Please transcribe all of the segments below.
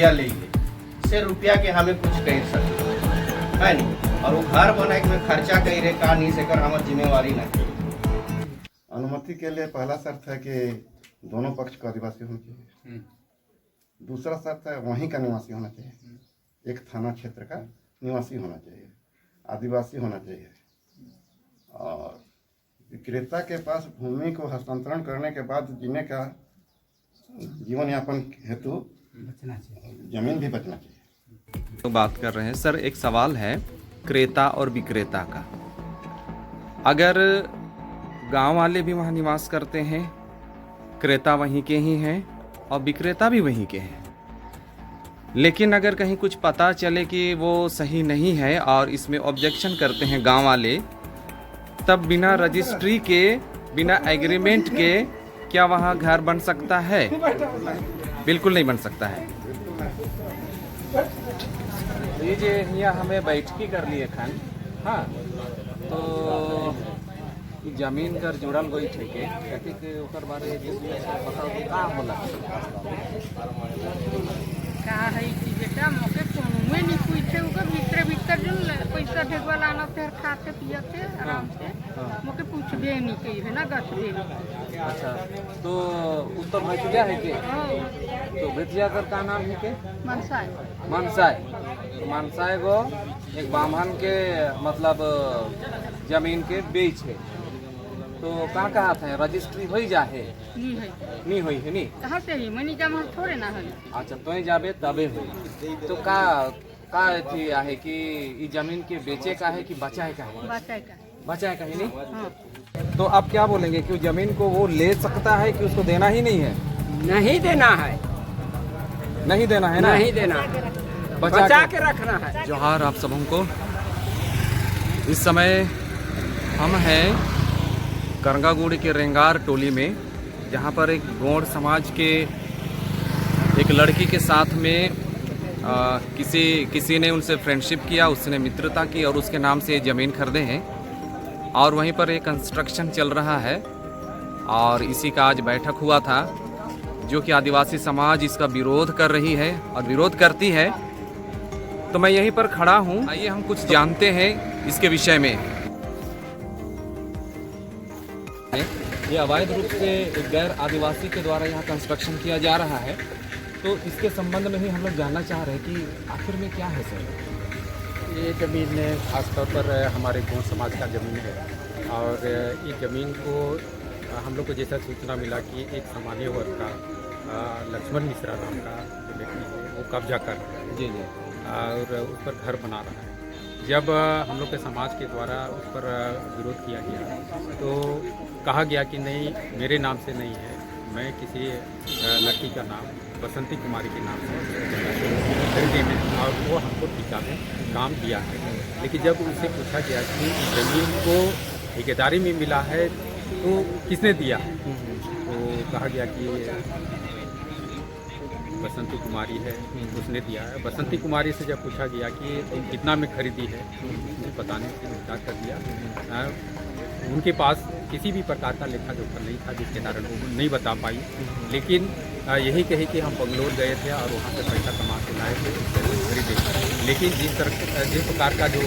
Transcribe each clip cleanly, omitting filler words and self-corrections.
रुपया लेंगे, से रुपया के हमें कुछ कह सकते है नहीं। और वो घर बनाए में खर्चा कही रहे का नहीं से कर हमारी जिम्मेवारी नहीं। अनुमति के लिए पहला शर्त है कि दोनों पक्ष का आदिवासी होना चाहिए। दूसरा शर्त है वहीं का निवासी होना चाहिए, एक थाना क्षेत्र का निवासी होना चाहिए, आदिवासी होना चाहिए। और विक्रेता के पास भूमि को हस्तांतरण करने के बाद जीने का जीवन यापन हेतु जमीन भी बचना चाहिए। तो बात कर रहे हैं सर, एक सवाल है क्रेता और विक्रेता का। अगर गांव वाले भी वहां निवास करते हैं, क्रेता वहीं के ही हैं और विक्रेता भी वहीं के हैं, लेकिन अगर कहीं कुछ पता चले कि वो सही नहीं है और इसमें ऑब्जेक्शन करते हैं गांव वाले, तब बिना रजिस्ट्री के, बिना एग्रीमेंट के क्या वहाँ घर बन सकता है? बिल्कुल नहीं बन सकता है। लीजिए यहाँ हमें बैठकी कर लिए खान। हाँ, तो जमीन कर जुड़ल गई ठेके कथी के ओकर बारे बताओ कि का होला का है कि बेटा मोके कोनुए नहीं पूछे ओकर भीतर भीतर जो पैसा ढेगवा लाना थे खाते पियते आराम से। मोके पूछबे नहीं कही है ना गछ दे। अच्छा, तो उत्तर भैया है के? तो भैया कर का नाम है के? मनसाय। मनसाय गो एक बामन के मतलब जमीन के बेच है, तो कहाँ थे रजिस्ट्री हो जाए? नहीं हुई है नहीं। कहाँ से ही मनी जमा थोड़े ना है। अच्छा, तो जाबे तबे हुई। तो का थी है कि ये जमीन के बेचे का है कि बचाए का है? बचाए का है नहीं। हाँ। तो आप क्या बोलेंगे कि जमीन को वो ले सकता है कि उसको देना ही नहीं है? नहीं देना है, नहीं देना है ना, नहीं देना, बचा के रखना है। जोहार आप सबों को। इस समय हम हैं करंगागुड़ी के रेंगार टोली में, जहाँ पर एक गौड़ समाज के एक लड़की के साथ में किसी ने उनसे फ्रेंडशिप किया, उसने मित्रता की और उसके नाम से ज़मीन खरीदे हैं और वहीं पर एक कंस्ट्रक्शन चल रहा है। और इसी का आज बैठक हुआ था, जो कि आदिवासी समाज इसका विरोध कर रही है और विरोध करती है। तो मैं यहीं पर खड़ा हूँ, आइए हम कुछ जानते हैं इसके विषय में। ये अवैध रूप से एक गैर आदिवासी के द्वारा यहाँ कंस्ट्रक्शन किया जा रहा है, तो इसके संबंध में ही हम लोग जानना चाह रहे हैं कि आखिर में क्या है सर? ये ज़मीन खासतौर पर हमारे गौड़ समाज का ज़मीन है और ये ज़मीन को हम लोग को जैसा सूचना मिला कि एक सामान्य वर्ग का लक्ष्मण मिश्रा नाम का जो व्यक्ति है वो कब्जा कर रहा है जी और उस पर घर बना रहा है। जब हम लोग के समाज के द्वारा उस पर विरोध किया गया तो कहा गया कि नहीं, मेरे नाम से नहीं है, मैं किसी लड़की का नाम बसंती कुमारी के नाम से खरीदे में और वो हमको ठेका में काम किया है। लेकिन जब उनसे पूछा गया कि ज़मीन को ठेकेदारी में मिला है तो किसने दिया, तो कहा गया कि बसंती कुमारी है उसने दिया है। बसंती कुमारी से जब पूछा गया कि तुम कितना में खरीदी है, उसे बताने से इनकार कर दिया। उनके पास किसी भी प्रकार का लेखा जोखा नहीं था, जिसके कारण वो नहीं बता पाई। लेकिन यही कही कि हम बंगलोर गए थे और वहाँ से पैसा कमा के लाए थे, खरीदे। लेकिन जिस प्रकार का जो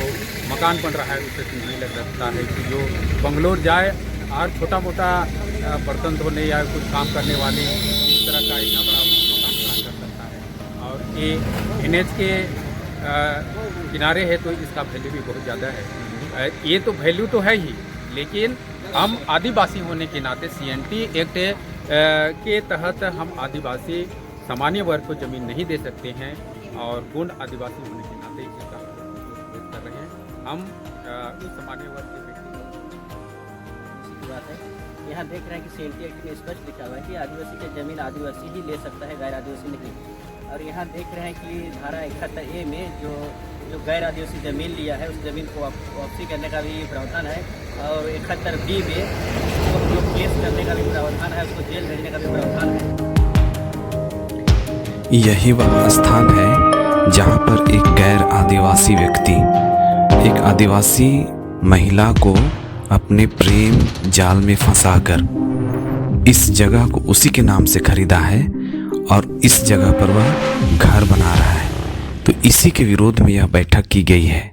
मकान बन रहा है उससे नहीं लग रहा है कि जो बंगलोर जाए और छोटा मोटा बर्तन धोने या कुछ काम करने वाले इस तरह का इतना बड़ा मकान खड़ा कर सकता है। और ये NH के किनारे है तो इसका वैल्यू भी बहुत ज़्यादा है। ये तो वैल्यू तो है ही, लेकिन हम आदिवासी होने के नाते CNT एक्ट के तहत हम आदिवासी सामान्य वर्ग को ज़मीन नहीं दे सकते हैं और गौड़ आदिवासी होने के नाते इसका विरोध कर रहे हैं। हम इस सामान्य वर्ग के की बात है। यहाँ देख रहे हैं कि CNT एक्ट में स्पष्ट लिखा हुआ है कि आदिवासी की ज़मीन आदिवासी ही ले सकता है, गैर आदिवासी नहीं। और यहाँ देख रहे हैं कि धारा 71A में जो गैर आदिवासी ज़मीन लिया है उस ज़मीन को वापसी करने का भी प्रावधान है और 71B में जो केस करने का भी प्रावधान है, उसको जेल भेजने का भी प्रावधान है। यही वह स्थान है जहाँ पर एक गैर आदिवासी व्यक्ति एक आदिवासी महिला को अपने प्रेम जाल में फंसाकर इस जगह को उसी के नाम से खरीदा है और इस जगह पर वह घर बना रहा है। तो इसी के विरोध में यह बैठक की गई है।